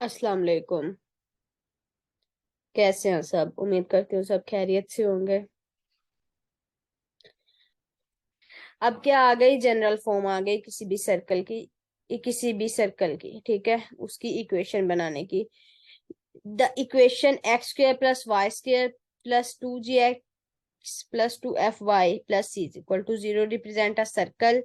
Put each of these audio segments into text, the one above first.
अस्सलाम वालेकुम। कैसे हैं सब? उम्मीद करती हूँ सब खैरियत से होंगे। अब क्या आ गई? जनरल फॉर्म आ गई किसी भी सर्कल की। ठीक है, उसकी इक्वेशन बनाने की। The equation x square plus y square plus 2g x plus 2fy plus c is equal to 0 represent a circle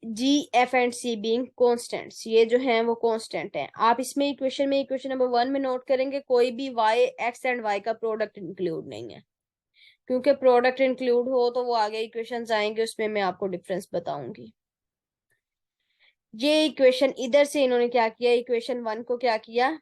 g f and c being constants. ये जो है वो कांस्टेंट है। आप इसमें इक्वेशन नंबर 1 में नोट करेंगे, कोई भी y एक्स एंड y का प्रोडक्ट इंक्लूड नहीं है। क्योंकि प्रोडक्ट इंक्लूड हो तो वो आगे इक्वेशंस आएंगे, उसमें मैं आपको डिफरेंस बताऊंगी। ये इक्वेशन इधर से इन्होंने क्या किया, इक्वेशन 1 को क्या किया,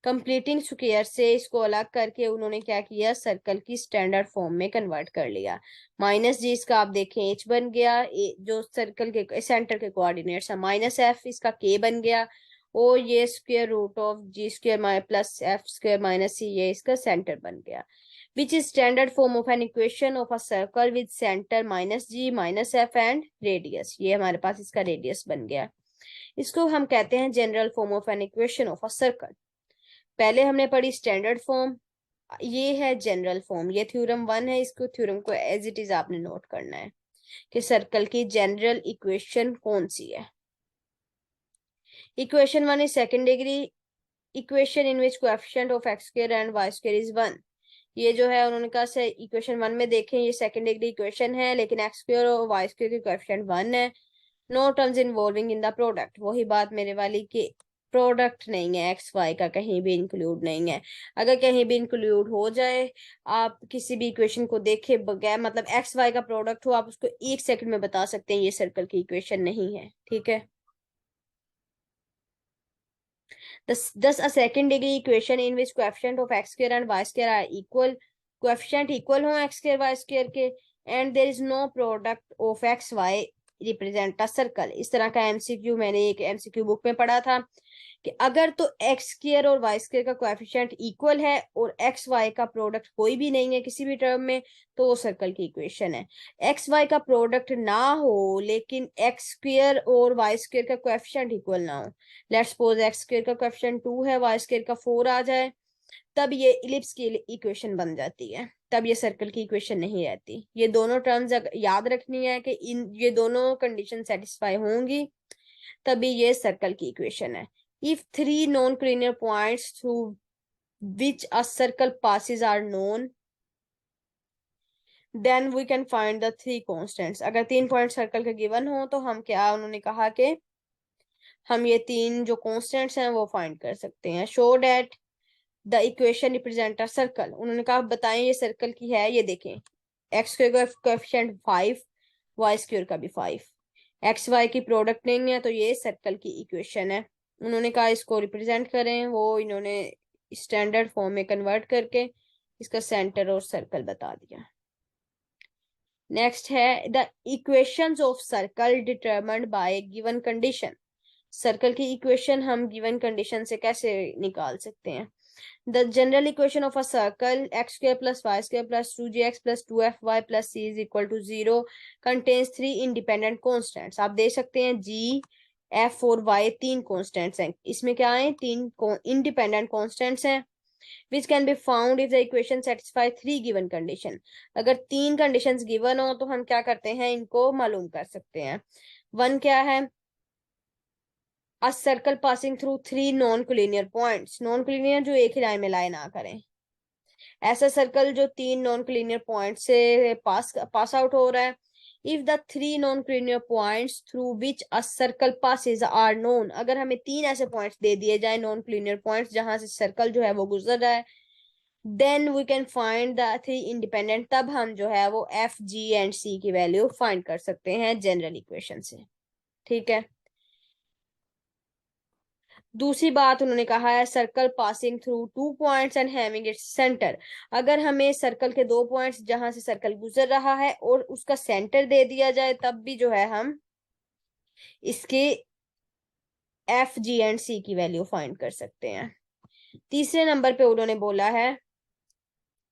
कंप्लीटिंग स्क्वायर से इसको अलग करके उन्होंने क्या किया, सर्कल की स्टैंडर्ड फॉर्म में कन्वर्ट कर लिया। माइनस जी इसका आप देखें एच बन गया, जो सर्कल के सेंटर के कोऑर्डिनेट्स है, माइनस एफ इसका के बन गया, और ये square root of G square plus F square minus C, ये इसका सेंटर बन गया। Which is standard form of an equation of a circle with centre minus G minus F and radius. ये हमारे पास इसका रेडियस बन गया। इसको हम कहते हैं general form of an equation of a circle. पहले हमने पढ़ी स्टैंडर्ड फॉर्म, ये है जनरल फॉर्म। ये थ्योरम 1 है, इसको थ्योरम को एज इट इज आपने नोट करना है कि सर्कल की जनरल इक्वेशन कौन सी है। Equation 1 is second degree equation in which coefficient of x square and y square is 1। ये जो है उन्होंने कहा से इक्वेशन 1 में देखें, ये सेकंड डिग्री इक्वेशन है, लेकिन एक्स स्क्वायर और वाई स्क्वायर की कोएफिशिएंट 1 है। No terms involving in the product, वही बात मेरे वाली की, प्रोडक्ट नहीं है, एक्स वाई का कहीं भी इंक्लूड नहीं है। अगर कहीं भी इंक्लूड हो जाए, आप किसी भी इक्वेशन को देखे बगैर, मतलब एक्स वाई का प्रोडक्ट हो, आप उसको 1 सेकंड में बता सकते हैं ये सर्कल की इक्वेशन नहीं है। ठीक है, thus a second degree equation in which coefficient of x square and y square are equal, coefficient equal हो x square y square के, and there is no product of x y represent a circle। इस तरह का MCQ मैंने एक MCQ book में पढ़ा था कि अगर तो एक्स स्क्र और वाई स्क्र का कोएफिशिएंट इक्वल है और एक्स वाई का प्रोडक्ट कोई भी नहीं है किसी भी टर्म में, तो वो सर्कल की इक्वेशन है। एक्स वाई का प्रोडक्ट ना हो लेकिन एक्स स्क्र और वाई स्क्र का कोएफिशिएंट इक्वल ना हो, लेट्स सपोज एक्स स्क्र का कोएफिशिएंट 2 है, वाई स्क्र का 4 आ जाए, तब ये इलिप्स की इक्वेशन बन जाती है, तब ये सर्कल की इक्वेशन नहीं रहती। ये दोनों टर्म्स याद रखनी है कि इन ये दोनों कंडीशन सेटिस्फाई होंगी तभी ये सर्कल की इक्वेशन है। If three non collinear points through which a circle passes are known, then we can find the three constants. अगर 3 पॉइंट सर्कल के गिवन हो तो हम क्या, उन्होंने कहा कि हम ये 3 जो कॉन्स्टेंट्स हैं वो फाइंड कर सकते हैं। Show that the equation represent a circle, उन्होंने कहा बताएं ये सर्कल की है। ये देखें, एक्स स्क्वायर का कोएफिशिएंट 5, वाई स्क्वायर का भी 5, एक्स वाई की प्रोडक्ट नहीं है, तो ये सर्कल की इक्वेशन है। उन्होंने कहा इसको रिप्रेजेंट करें, वो इन्होंने स्टैंडर्ड फॉर्म में कन्वर्ट करके इसका सेंटर और सर्कल बता दिया। नेक्स्ट है the equations of circle determined by given condition. Circle की इक्वेशन हम गिवन कंडीशन से कैसे निकाल सकते हैं। The general equation of a circle x square plus y square plus 2gx plus 2fy plus c is equal to 0 contains 3 independent constants। आप देख सकते हैं g, f और y 3 constants हैं। इसमें क्या है, 3 independent constants हैं which can be found if the equation satisfy 3 given condition। अगर 3 conditions given हो तो हम क्या करते हैं, इनको मालूम कर सकते हैं। 1 क्या है, a circle passing through 3 non collinear points। Non collinear जो एक ही लाइन में लाई ना करें, ऐसा सर्कल जो 3 नॉन कोलिनियर पॉइंट से पास आउट हो रहा है। If the 3 non collinear points through which a circle passes are known, अगर हमें 3 ऐसे पॉइंट्स दे दिए जाए नॉन कोलिनियर पॉइंट्स जहां से सर्कल जो है वो गुजर रहा है, then we can find the 3 independent, तब हम जो है वो एफ जी एंड सी की वैल्यू फाइंड कर सकते हैं जनरल इक्वेशन से। ठीक है, दूसरी बात उन्होंने कहा है circle passing through 2 points and having its centre. अगर हमें सर्कल के 2 पॉइंट्स जहां से सर्कल गुजर रहा है और उसका सेंटर दे दिया जाए, तब भी जो है हम इसके एफ जी एंड सी की वैल्यू फाइंड कर सकते हैं। तीसरे नंबर पे उन्होंने बोला है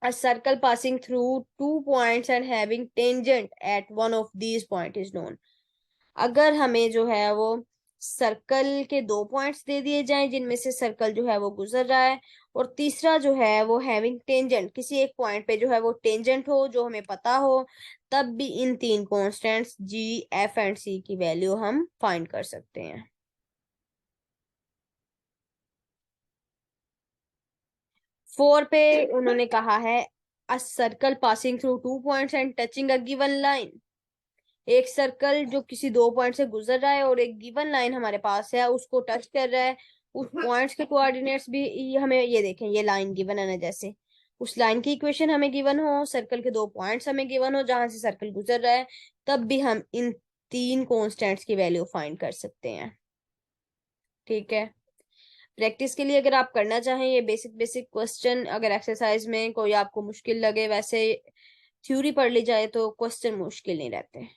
a circle passing through 2 points and having tangent at one of these point is known। अगर हमें जो है वो सर्कल के 2 पॉइंट्स दे दिए जाएं जिनमें से सर्कल जो है वो गुजर रहा है, और तीसरा जो है वो हैविंग टेंजेंट, किसी एक पॉइंट पे जो है वो टेंजेंट हो जो हमें पता हो, तब भी इन तीन कॉन्स्टेंट्स जी, एफ एंड सी की वैल्यू हम फाइंड कर सकते हैं। 4 पे उन्होंने कहा है a circle passing through 2 points and touching a given line. एक सर्कल जो किसी 2 पॉइंट से गुजर रहा है और एक गिवन लाइन हमारे पास है उसको टच कर रहा है, उस पॉइंट्स के कोऑर्डिनेट्स भी हमें ये देखें, ये लाइन गिवन है ना, जैसे उस लाइन की इक्वेशन हमें गिवन हो, सर्कल के 2 पॉइंट्स हमें गिवन हो जहां से सर्कल गुजर रहा है, तब भी हम इन तीन कॉन्स्टेंट्स की वैल्यू फाइंड कर सकते हैं। ठीक है, प्रैक्टिस के लिए अगर आप करना चाहें ये बेसिक बेसिक क्वेश्चन, अगर एक्सरसाइज में कोई आपको मुश्किल लगे, वैसे थ्योरी पढ़ ली जाए तो क्वेश्चन मुश्किल नहीं रहते।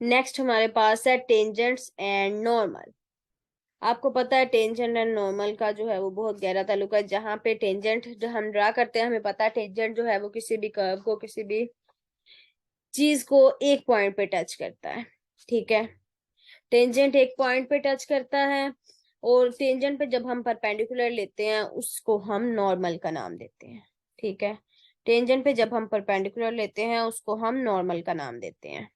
नेक्स्ट हमारे पास है टेंजेंट्स एंड नॉर्मल। आपको पता है टेंजेंट एंड नॉर्मल का जो है वो बहुत गहरा ताल्लुक है। जहाँ पे टेंजेंट जो हम ड्रा करते हैं, हमें पता है टेंजेंट जो है वो किसी भी कर्व को, किसी भी चीज को एक पॉइंट पे टच करता है। ठीक है, टेंजेंट एक पॉइंट पे टच करता है, और टेंजेंट पे जब हम परपेंडिकुलर लेते हैं उसको हम नॉर्मल का नाम देते हैं। ठीक है, टेंजेंट पे जब हम परपेंडिकुलर लेते हैं उसको हम नॉर्मल का नाम देते हैं।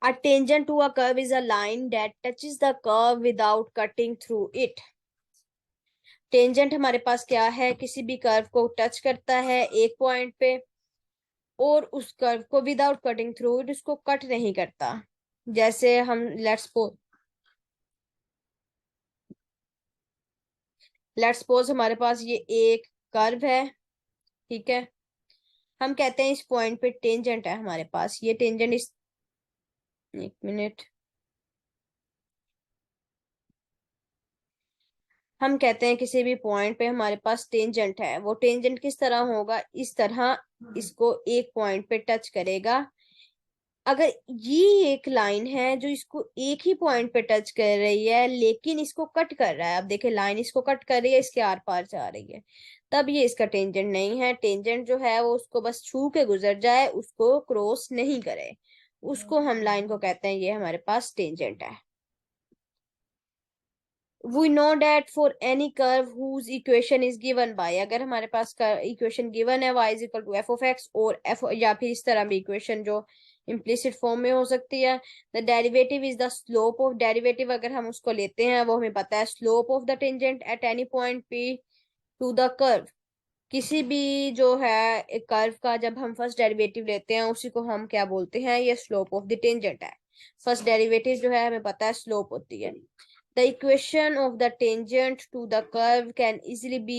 A tangent to a curve is a line that touches the curve without cutting through it. Tangent हमारे पास क्या है, किसी भी कर्व को टच करता है एक पॉइंट पे, और उस कर्व को विदाउट कटिंग थ्रू इट, उसको कट नहीं करता। जैसे हम लेट्स सपोज हमारे पास ये एक कर्व है। ठीक है, हम कहते हैं इस पॉइंट पे टेंजेंट है हमारे पास, ये टेंजेंट इस, एक मिनट, हम कहते हैं किसी भी पॉइंट पे हमारे पास टेंजेंट है, वो टेंजेंट किस तरह होगा, इस तरह इसको एक पॉइंट पे टच करेगा। अगर ये एक लाइन है जो इसको एक ही पॉइंट पे टच कर रही है लेकिन इसको कट कर रहा है, अब देखिए लाइन इसको कट कर रही है, इसके आर पार जा रही है, तब ये इसका टेंजेंट नहीं है। टेंजेंट जो है वो उसको बस छू के गुजर जाए, उसको क्रॉस नहीं करे, उसको हम लाइन को कहते हैं ये हमारे पास टेंजेंट है। We know that for any curve whose equation is given by, अगर हमारे पास इक्वेशन गिवन है y is equal to f of x, और f या फिर इस तरह भी इक्वेशन जो इम्प्लिसिट फॉर्म में हो सकती है, the derivative is the slope of, derivative अगर हम उसको लेते हैं वो हमें पता है slope of the tangent at any point p to the curve. किसी भी जो है एक कर्व का जब हम फर्स्ट डेरिवेटिव लेते हैं उसी को हम क्या बोलते हैं, ये स्लोप ऑफ द टेंजेंट है। फर्स्ट डेरिवेटिव जो है हमें पता है स्लोप होती है। The equation of the tangent to the curve can easily be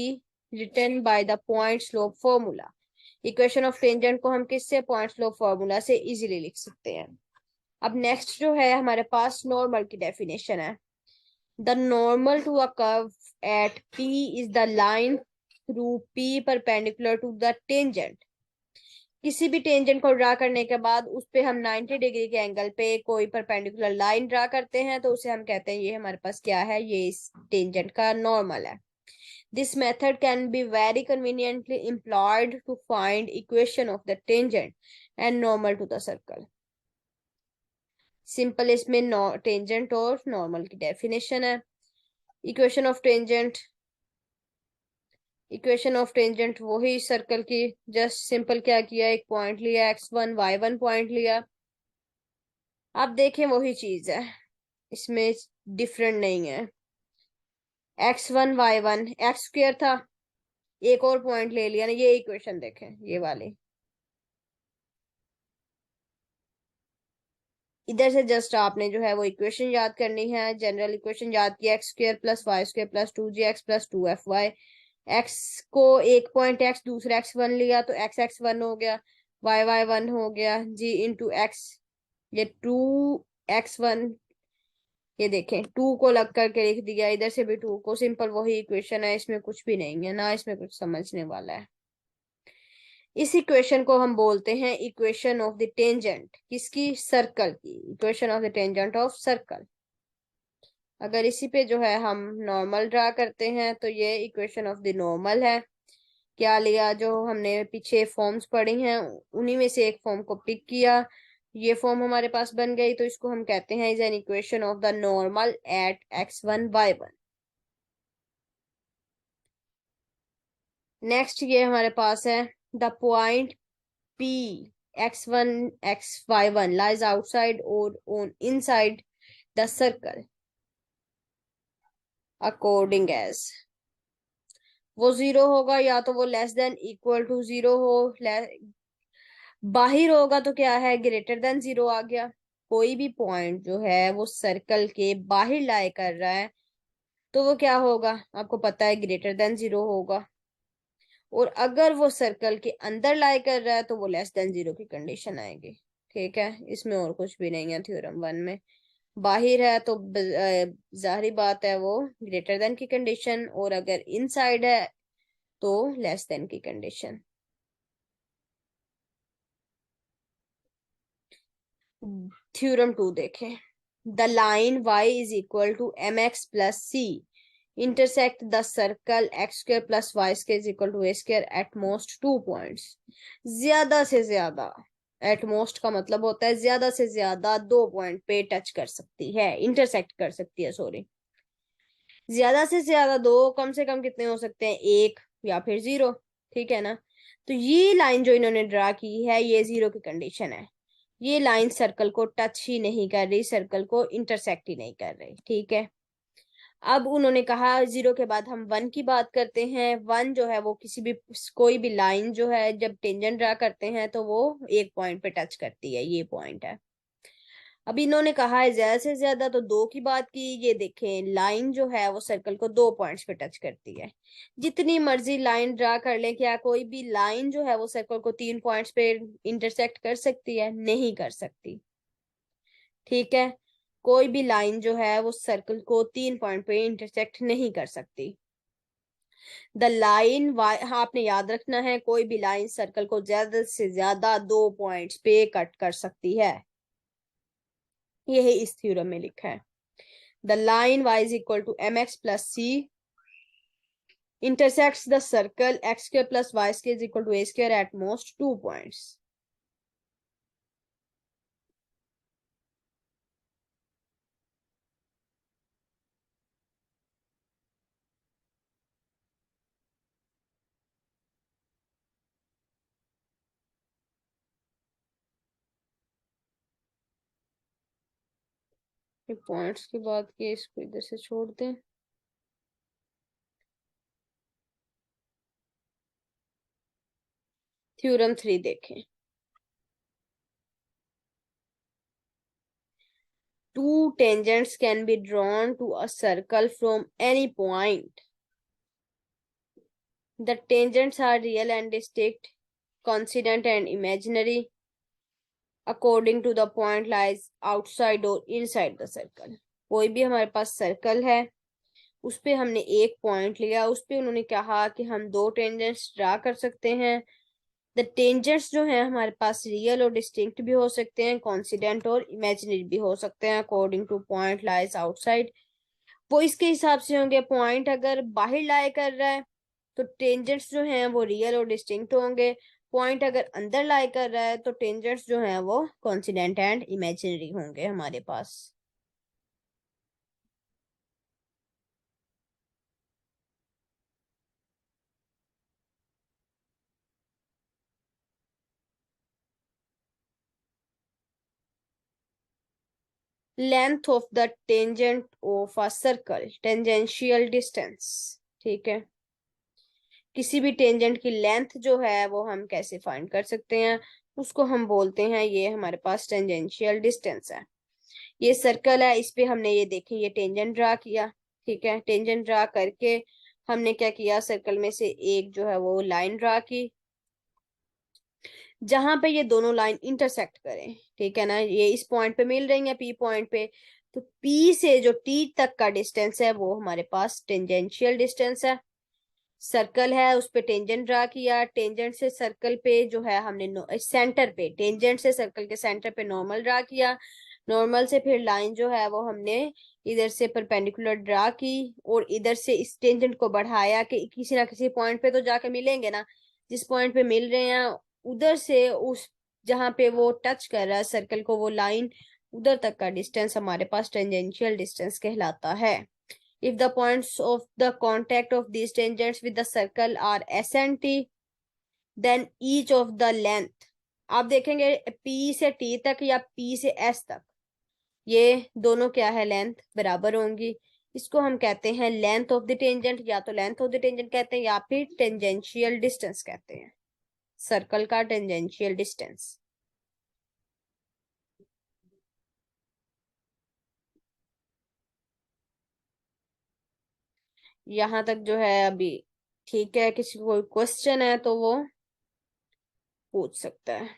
written by the point slope formula. Equation of tangent को हम किससे, point slope formula से easily लिख सकते हैं। अब next जो है हमारे पास normal की definition है। The normal to a curve at P is the line through P perpendicular to the tangent. किसी भी टेंजेंट को ड्रा करने के बाद उस पे हम 90 डिग्री के एंगल पे कोई परपेंडिकुलर लाइन ड्रा करते हैं तो उसे हम कहते हैं ये हमारे पास क्या है, ये इस टेंजेंट का नॉर्मल है। This method can be very conveniently employed to find equation of the tangent and normal to the circle. Simple इसमें टेंजेंट और नॉर्मल की डेफिनेशन है। Equation of tangent, equation of tangent वही सर्कल की, just simple क्या किया, एक point लिया x1 y1 पॉइंट लिया। आप देखें वही चीज है, इसमें डिफरेंट नहीं है। x1 y1 एक्स स्क्र था, एक और पॉइंट ले लिया ना, ये इक्वेशन देखें ये वाली, इधर से जस्ट आपने जो है वो इक्वेशन याद करनी है, जनरल इक्वेशन याद की, x² plus y square plus 2gx plus 2fy। x को एक पॉइंट x दूसरा x1 लिया तो x1 हो गया, y1 हो गया, g इंटू x, ये 2x1, ये देखें 2 को लग करके लिख दिया, इधर से भी 2 को, सिंपल वही इक्वेशन है, इसमें कुछ भी नहीं है ना, इसमें कुछ समझने वाला है। इस इक्वेशन को हम बोलते हैं इक्वेशन ऑफ द टेंजेंट, किसकी, सर्कल की, equation of the tangent of circle. अगर इसी पे जो है हम नॉर्मल ड्रा करते हैं तो ये इक्वेशन ऑफ द नॉर्मल है। क्या लिया, जो हमने पीछे फॉर्म्स पढ़ी हैं उन्हीं में से एक फॉर्म को पिक किया, ये फॉर्म हमारे पास बन गई, तो इसको हम कहते हैं is an equation of the normal at x1 y1। Next ये हमारे पास है the point P x1 x y1 lies outside or on inside the circle according as, वो जीरो होगा या तो वो less than equal to zero हो, बाहिर होगा तो क्या है, ग्रेटर देन जीरो आ गया। कोई भी पॉइंट जो है वो सर्कल के बाहर लाई कर रहा है तो वो क्या होगा, आपको पता है ग्रेटर देन जीरो होगा। और अगर वो सर्कल के अंदर लाई कर रहा है तो वो लेस देन जीरो की कंडीशन आएगी। ठीक है, इसमें और कुछ भी नहीं है थ्योरम वन में। बाहिर है तो जाहिर बात है वो ग्रेटर देन की कंडीशन, और अगर इनसाइड है तो लेस देन की कंडीशन। थ्योरम टू देखें। The line y is equal to mx plus c intersect the circle x square plus y square is equal to a square at most 2 points. ज्यादा से ज्यादा, at most का मतलब होता है ज्यादा से ज्यादा 2 पॉइंट पे टच कर सकती है, इंटरसेक्ट कर सकती है, सॉरी। ज्यादा से ज्यादा दो, कम से कम कितने हो सकते हैं, एक या फिर जीरो। ठीक है ना। तो ये लाइन जो इन्होंने ड्रा की है ये जीरो की कंडीशन है। ये लाइन सर्कल को टच ही नहीं कर रही, सर्कल को इंटरसेक्ट ही नहीं कर रही। ठीक है। अब उन्होंने कहा जीरो के बाद हम वन की बात करते हैं। वन जो है वो किसी भी, कोई भी लाइन जो है जब टेंजेंट ड्रा करते हैं तो वो एक पॉइंट पे टच करती है, ये पॉइंट है। अब इन्होंने कहा है ज्यादा से ज्यादा, तो दो की बात की। ये देखें लाइन जो है वो सर्कल को 2 पॉइंट्स पे टच करती है। जितनी मर्जी लाइन ड्रा कर ले, क्या कोई भी लाइन जो है वो सर्कल को 3 पॉइंट्स पे इंटरसेक्ट कर सकती है? नहीं कर सकती। ठीक है, कोई भी लाइन जो है वो सर्कल को 3 पॉइंट पे इंटरसेक्ट नहीं कर सकती। द लाइन वाई, हाँ आपने याद रखना है, कोई भी लाइन सर्कल को ज्यादा से ज्यादा 2 पॉइंट्स पे कट कर सकती है। यही इस थ्योरम में लिखा है। The line y is equal to mx plus c intersects the circle x square plus y square is equal to a square at most 2 points. Points की बात की, इसको इधर से छोड़ दें। थ्योरम 3 देखें। Two tangents can be drawn to a circle from any point. The tangents are real and distinct, coincident and imaginary, according to the point lies outside or inside the circle. कोई भी हमारे पास circle है, उस पे हमने एक point लिया, उस पे उन्होंने कहा कि हम दो टेंजेंट्स ड्रा कर सकते हैं। द टेंजेंट्स जो है हमारे पास रियल और डिस्टिंक्ट भी हो सकते हैं, कॉन्सिडेंट और इमेजिनरी भी हो सकते हैं, according two point lies outside. वो इसके हिसाब से होंगे, पॉइंट अगर बाहर लाई कर रहा है तो टेंजेंट्स जो हैं वो रियल और डिस्टिंक्ट होंगे। पॉइंट अगर अंदर लाई कर रहा है तो टेंजेंट्स जो हैं वो कॉन्सिडेंट एंड इमेजिनरी होंगे हमारे पास। Length of the tangent of a circle, tangential distance. ठीक है, किसी भी टेंजेंट की लेंथ जो है वो हम कैसे फाइंड कर सकते हैं, उसको हम बोलते हैं, ये हमारे पास टेंजेंशियल डिस्टेंस है। ये सर्कल है, इस पे हमने ये देखें ये टेंजेंट ड्रा किया। ठीक है, टेंजेंट ड्रा करके हमने क्या किया, सर्कल में से एक जो है वो लाइन ड्रा की जहां पे ये दोनों लाइन इंटरसेक्ट करें। ठीक है ना, ये इस पॉइंट पे मिल रही है, पी पॉइंट पे। तो पी से जो टी तक का डिस्टेंस है वो हमारे पास टेंजेंशियल डिस्टेंस है। सर्कल है, उस पे टेंजेंट ड्रा किया, टेंजेंट से सर्कल पे जो है हमने सेंटर पे, टेंजेंट से सर्कल के सेंटर पे नॉर्मल ड्रा किया। नॉर्मल से फिर लाइन जो है वो हमने इधर से परपेंडिकुलर ड्रा की और इधर से इस टेंजेंट को बढ़ाया कि किसी ना किसी पॉइंट पे तो जाके मिलेंगे ना। जिस पॉइंट पे मिल रहे हैं उधर से उस जहां पे वो टच कर रहा है सर्कल को वो लाइन, उधर तक का डिस्टेंस हमारे पास टेंजेंशियल डिस्टेंस कहलाता है। If the points of the contact of these tangents with the circle are S and T, then each of the length, आप देखेंगे P से T तक या P से S तक, ये दोनों क्या है, लेंथ बराबर होंगी। इसको हम कहते हैं लेंथ ऑफ द टेंजेंट, या तो लेंथ ऑफ द टेंजेंट कहते हैं या फिर टेंजेंशियल डिस्टेंस कहते हैं, सर्कल का टेंजेंशियल डिस्टेंस। यहां तक जो है अभी ठीक है, किसी को कोई क्वेश्चन है तो वो पूछ सकता है।